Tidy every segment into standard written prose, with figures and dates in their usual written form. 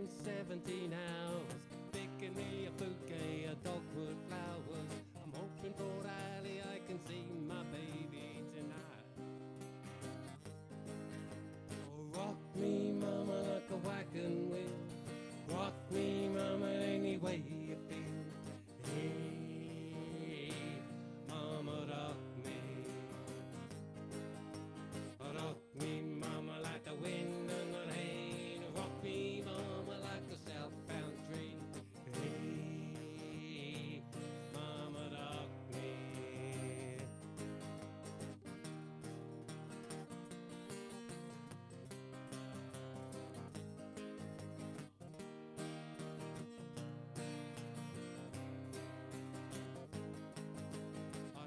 spent 17 hours picking me a bouquet of dogwood flowers. I'm hoping for alley I can see my baby tonight. Oh, rock me, mama, like a wagon wheel. Rock me, mama, any way you feel. Hey, mama, rock me. Rock me, mama, like the wind and the rain. Rock me, mama, like a southbound train. Hey, mama, rock me.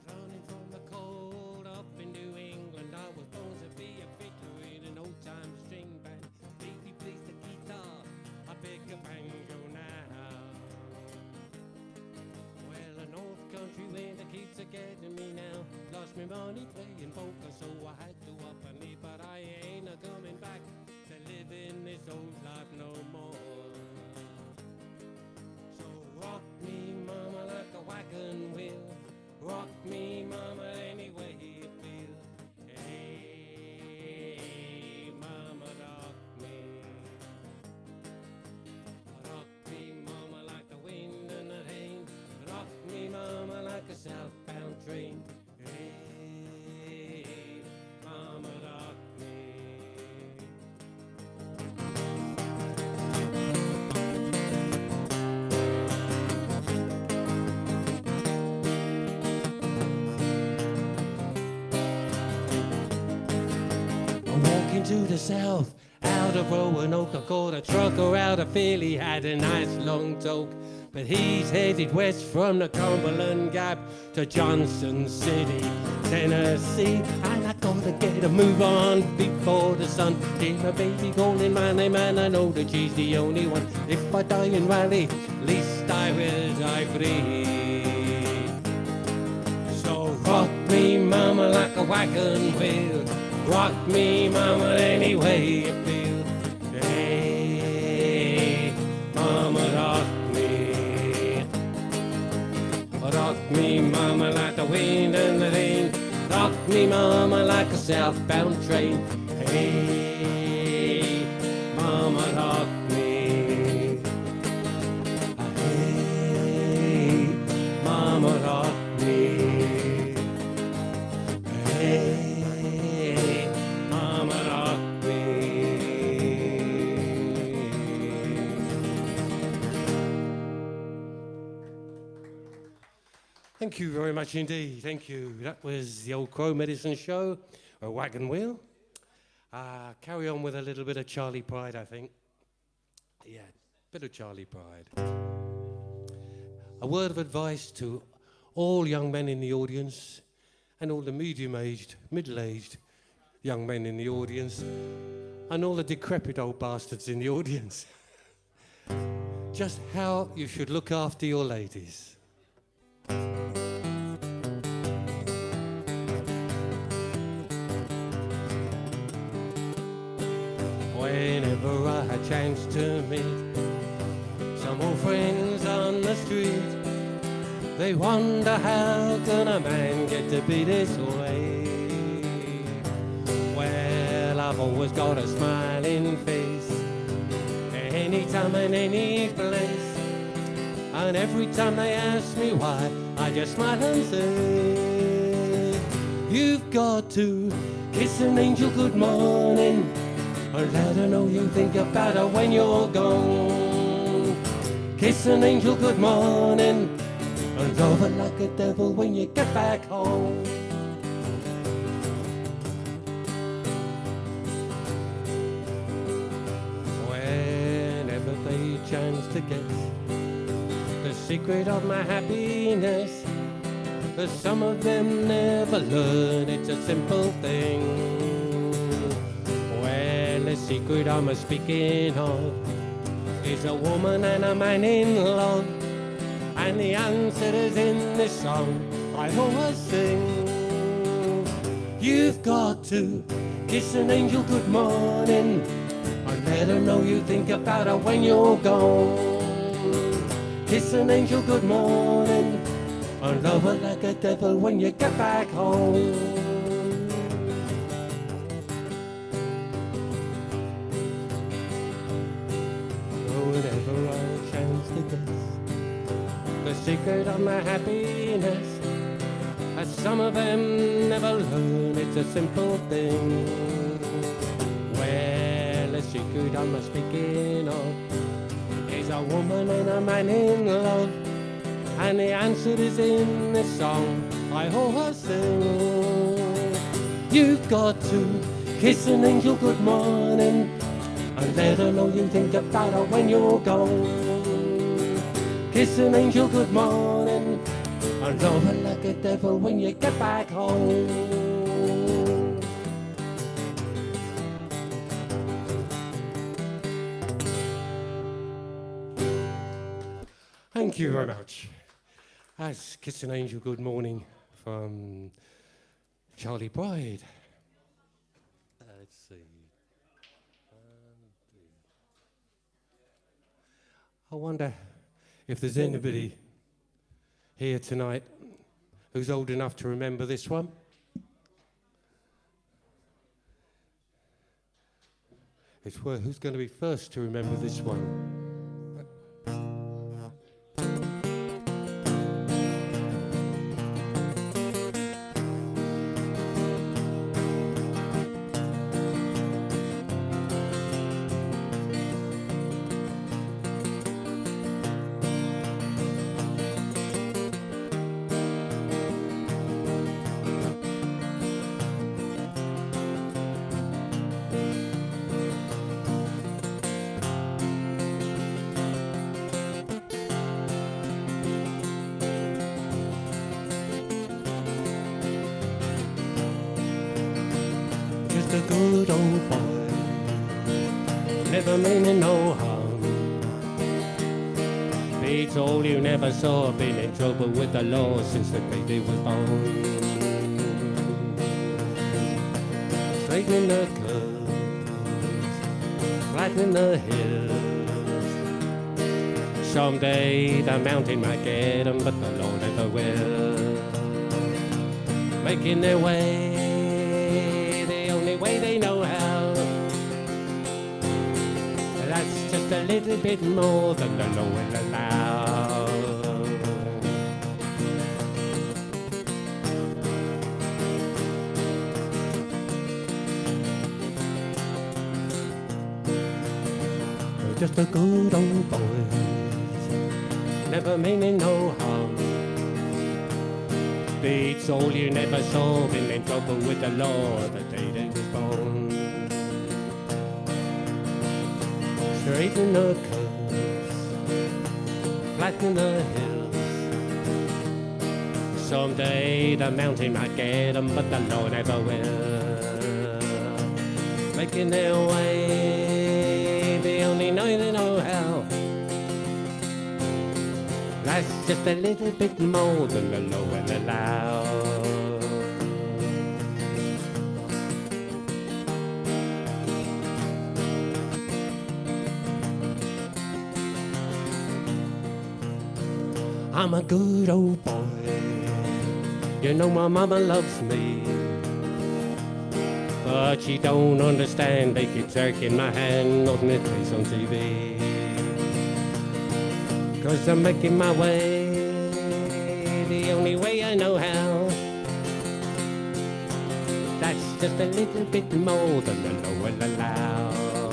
Running from the cold up in New England, I was born to be a fiddler in an old-time string band. Baby plays the guitar, I pick a banjo now. Well, a North Country winter keeps a-getting me now. Lost me money playing poker, so I had to up and leave. But I ain't a-coming back to live in this old life no more. So rock me, mama, like a wagon wheel. Rock me, mama, any way you feel. Hey, mama, rock me. Rock me, mama, like the wind and the rain. Rock me, mama, like a southbound train. Hey, mama, rock me. To the south, out of Roanoke, I caught a trucker out of Philly, had a nice long toke. But he's headed west from the Cumberland Gap to Johnson City, Tennessee. And I gotta get a move on before the sun. Hear my baby calling my name and I know that she's the only one. If I die in Raleigh, least I will die free. So rock me, mama, like a wagon wheel. Rock me, mama, any way you feel. Hey, mama, rock me. Rock me, mama, like the wind and the rain. Rock me, mama, like a southbound train. Hey, mama, rock me. Hey, mama, rock me. Hey. Thank you very much indeed. Thank you. That was the Old Crow Medicine Show, a wagon wheel. Carry on with a little bit of Charlie Pride, I think. Yeah, bit of Charlie Pride. A word of advice to all young men in the audience and all the medium-aged, middle-aged young men in the audience and all the decrepit old bastards in the audience. Just how you should look after your ladies. Whenever I had chance to meet some old friends on the street, they wonder how can a man get to be this way. Well, I've always got a smiling face, anytime and any place. And every time they ask me why, I just smile and say, you've got to kiss an angel good morning, and let her know you think about her when you're gone. Kiss an angel good morning, and love her like a devil when you get back home. Whenever they chance to guess the secret of my happiness, but some of them never learn it's a simple thing. Well, the secret I'm speaking of is a woman and a man in love, and the answer is in this song I always sing. You've got to kiss an angel good morning, and Let her know you think about her when you're gone. Kiss an angel good morning, and love her like a devil when you get back home. Oh, whenever I chance to guess the secret of my happiness, as some of them never learn, it's a simple thing. Well, the secret I'm speaking of is a woman and a man in love, and the answer is in this song I hear her sing. You've got to kiss an angel good morning, and let her know you think about her when you're gone. Kiss an angel good morning, and love her like a devil when you get back home. Thank you very much. That's Kiss an Angel Good Morning from Charlie Bride. Let's see. I wonder if there's anybody here tonight who's old enough to remember this one. It's who's going to be first to remember this one? A good old boy, never meaning no harm. Beats all you never saw, been in trouble with the law since the day they was born. Straightening the curves, flattening the hills. Someday the mountain might get 'em, but the law never will. Making their way way they know how. That's just a little bit more than the law will allow. We're just a good old boys, never meaning no harm. Beats all you never saw, been in trouble with the law the day they was born. Straightening the curves, flattening the hills. Someday the mountain might get 'em, but the law never will. Making their way, they only know they know how. That's just a little bit more than the law will allow. I'm a good old boy, you know my mama loves me, but she don't understand. They keep jerking my hand on the place on TV. 'Cause I'm making my way the only way I know how. That's just a little bit more than the law will allow.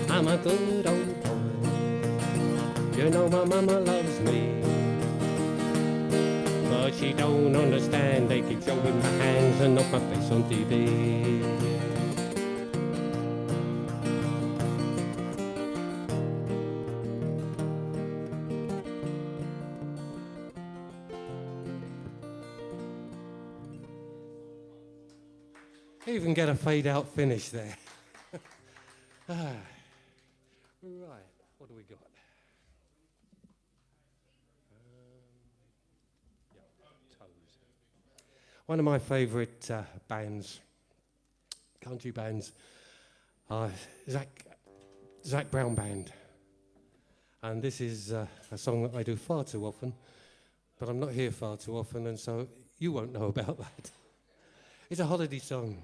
I'm a good old boy, you know my mama loves me, but she don't understand. They keep showing my hands and not my face on TV. Even get a fade out finish there. Right, what do we got? Toes. One of my favourite bands, country bands, Zach Brown Band. And this is a song that I do far too often, but I'm not here far too often, and so you won't know about that. It's a holiday song,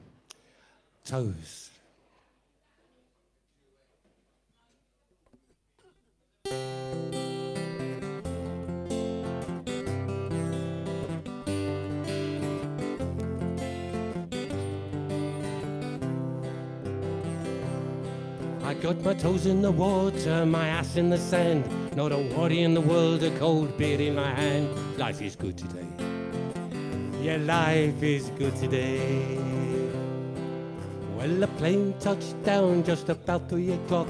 Toes. I got my toes in the water, my ass in the sand, not a worry in the world, a cold beer in my hand. Life is good today. Yeah, life is good today. Well, the plane touched down just about 3 o'clock.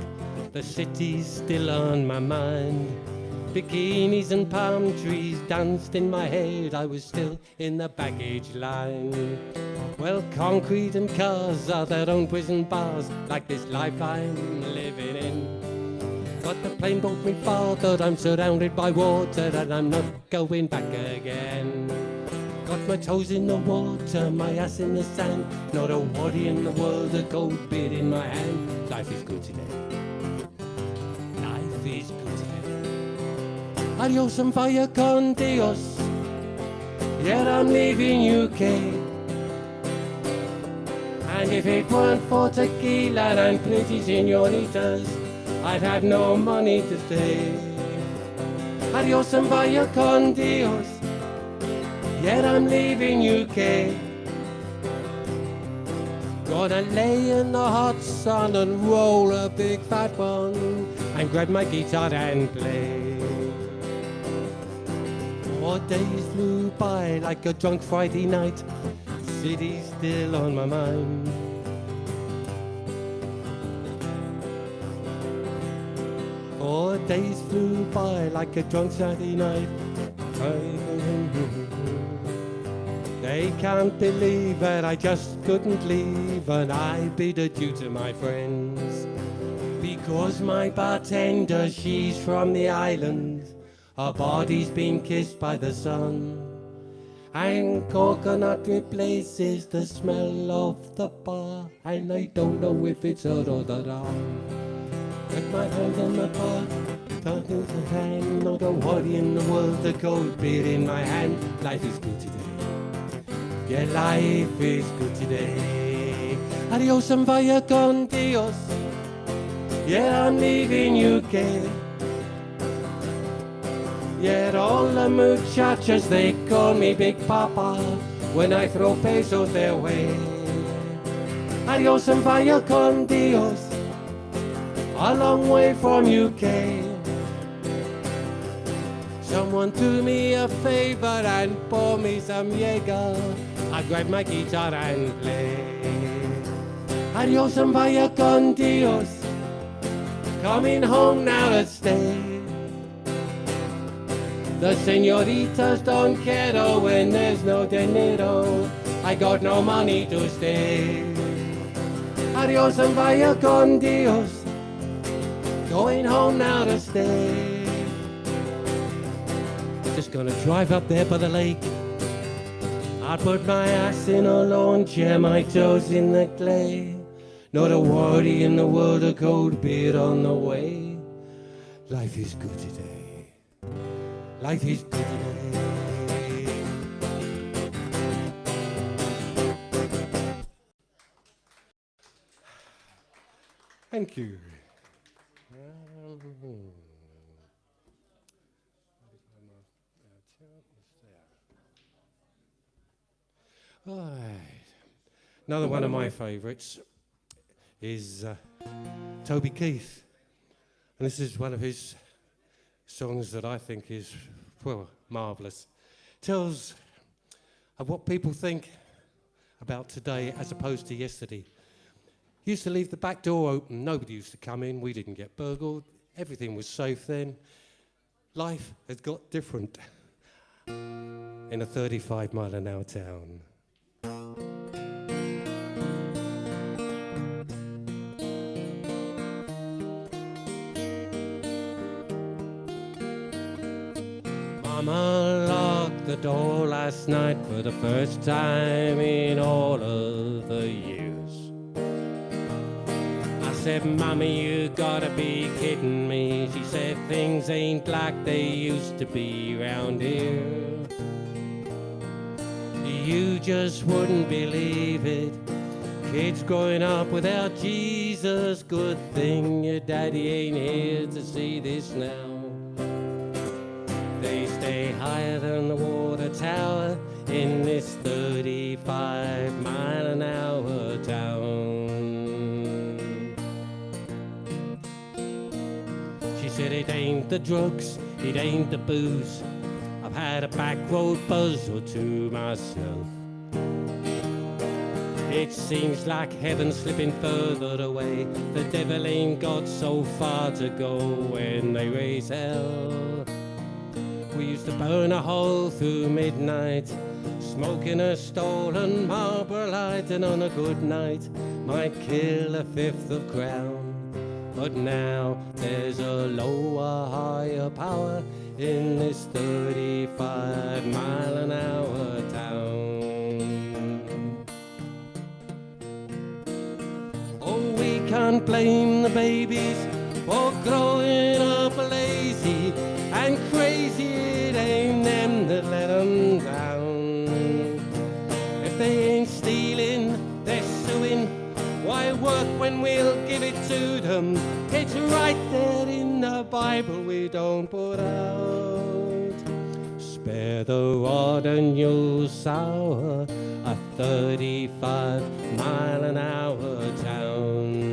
The city's still on my mind. Bikinis and palm trees danced in my head. I was still in the baggage line. Well, concrete and cars are their own prison bars, like this life I'm living in. But the plane brought me far, that I'm surrounded by water, and I'm not going back again. Got my toes in the water, my ass in the sand, not a worry in the world, a cold beer in my hand. Life is good today. Life is good today. Adios and vaya con Dios. Yeah, I'm leaving UK. And if it weren't for tequila and pretty senoritas, I'd have no money to stay. Adios and vaya con Dios. Yet I'm leaving UK. Gonna lay in the hot sun and roll a big fat one and grab my guitar and play. 4 days flew by like a drunk Friday night. City's still on my mind. Four days flew by like a drunk Saturday night. They can't believe that I just couldn't leave, and I bid adieu to my friends. Because my bartender, she's from the island. Her body's been kissed by the sun. And coconut replaces the smell of the bar, and I don't know if it's her or the wrong. With my hand in my pot, talking to hand, not a worry in the world, a cold beer in my hand. Life is good today. Yeah, life is good today. Adios and vaya con Dios. Yeah, I'm leaving UK. Yet all the muchachas, they call me Big Papa when I throw pesos their way. Adios and vaya con Dios, a long way from UK. Someone do me a favor and pour me some Jaeger. I grab my guitar and play. Adios and vaya con Dios, coming home now to stay. The senoritas don't care when there's no dinero. I got no money to stay. Adios and vaya con Dios, going home now to stay. Just gonna drive up there by the lake. I put my ass in a lawn chair, my toes in the clay. Not a worry in the world, a cold beer on the way. Life is good today. Life is good today. Thank you. Right. Another one of my favourites is Toby Keith. And this is one of his songs that I think is, well, marvellous. Tells of what people think about today as opposed to yesterday. Used to leave the back door open, nobody used to come in, we didn't get burgled, everything was safe then. Life has got different in a 35-mile-an-hour town. Mama locked the door last night for the first time in all of the years. said, Mummy, you gotta be kidding me. She said, things ain't like they used to be round here. You just wouldn't believe it. Kids growing up without Jesus. Good thing your daddy ain't here to see this now. They stay higher than the water tower in this 35-mile-an-hour town. She said it ain't the drugs, it ain't the booze. I've had a back road buzz or two myself. It seems like heaven's slipping further away. The devil ain't got so far to go when they raise hell. We used to burn a hole through midnight, smoking a stolen Marlboro Light, and on a good night might kill a fifth of Crown. But now there's a lower, higher power in this 35-mile-an-hour town. Oh, we can't blame the babies for growing up lazy and crazy. It ain't them that let them down. If they ain't stealing, they're suing. Why work when we'll give it to them? It's right there in the Bible we don't put out. Spare the rod and you'll sour a 35-mile-an-hour town.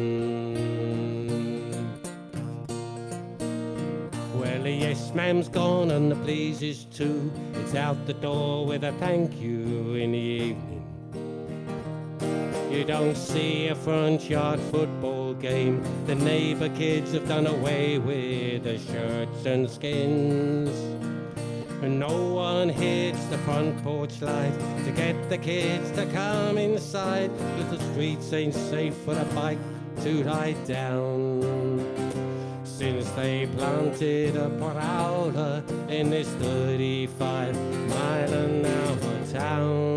Well, the yes ma'am's gone and the please is too. It's out the door with a thank you in the evening. You don't see a front yard football game. The neighbour kids have done away with the shirts and skins. And no one hits the front porch light to get the kids to come inside, 'cause the streets ain't safe for the bike to ride down. Since they planted a prowler in this 35-mile-an-hour town.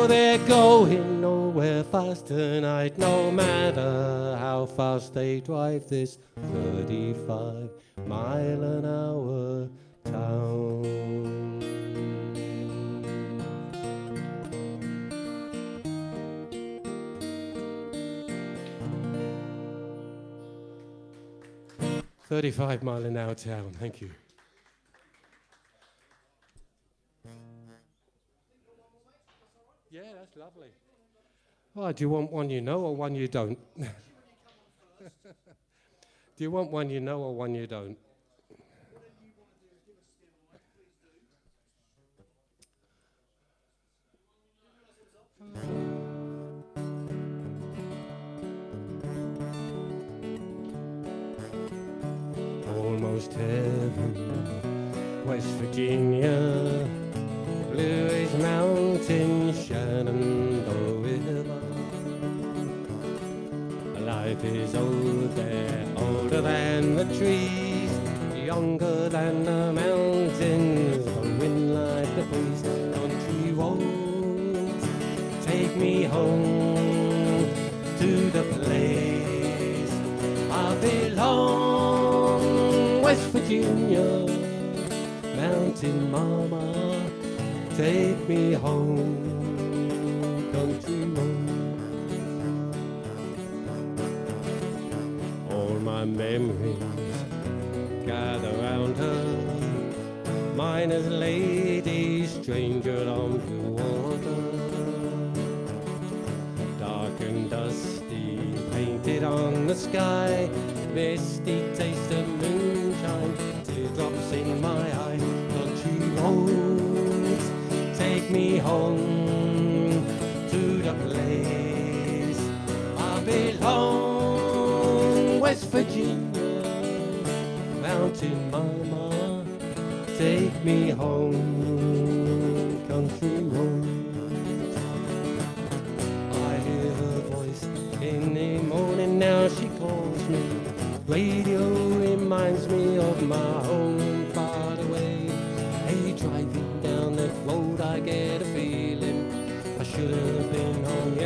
They're going nowhere fast tonight, no matter how fast they drive this 35-mile-an-hour town. $35-mile-an-hour town, thank you. Yeah, that's lovely. Oh, do you want one you know or one you don't? Do you want one you know or one you don't? Almost heaven, West Virginia, Blue Ridge Mountain, Shenandoah River. Life is old there, older than the trees, younger than the mountains, the wind like the breeze. Country roads take me home to the place I belong. West Virginia, mountain mama, take me home, country road. All my memories gather round her, miner's lady, stranger on blue water. Dark and dusty, painted on the sky, misty taste of moonshine, teardrops in my eye. Country roads take me home to the place I belong. West Virginia, mountain mama, take me home, country roads. I hear her voice in the morning, now she calls me. Radio reminds me of my home far away. Hey, driving down that road I get a feeling I should have been home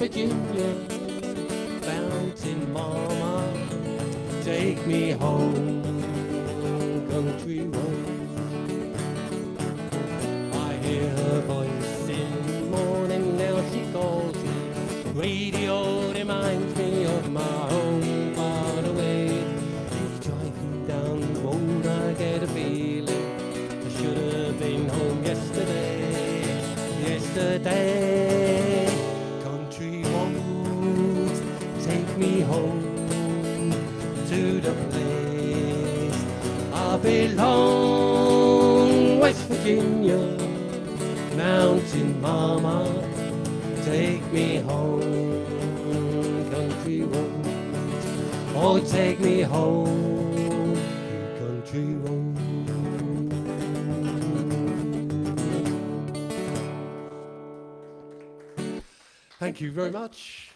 Virginia, mountain mama, take me home, country road. I hear her voice in the morning, now she calls me. Radio reminds me of my home far away. Each driving down the road I get a feeling I should have been home yesterday. Yesterday, country roads take me home to the place I belong. West Virginia, mountain mama, take me home, country roads. Oh, take me home, country roads. Thank you very much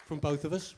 from both of us.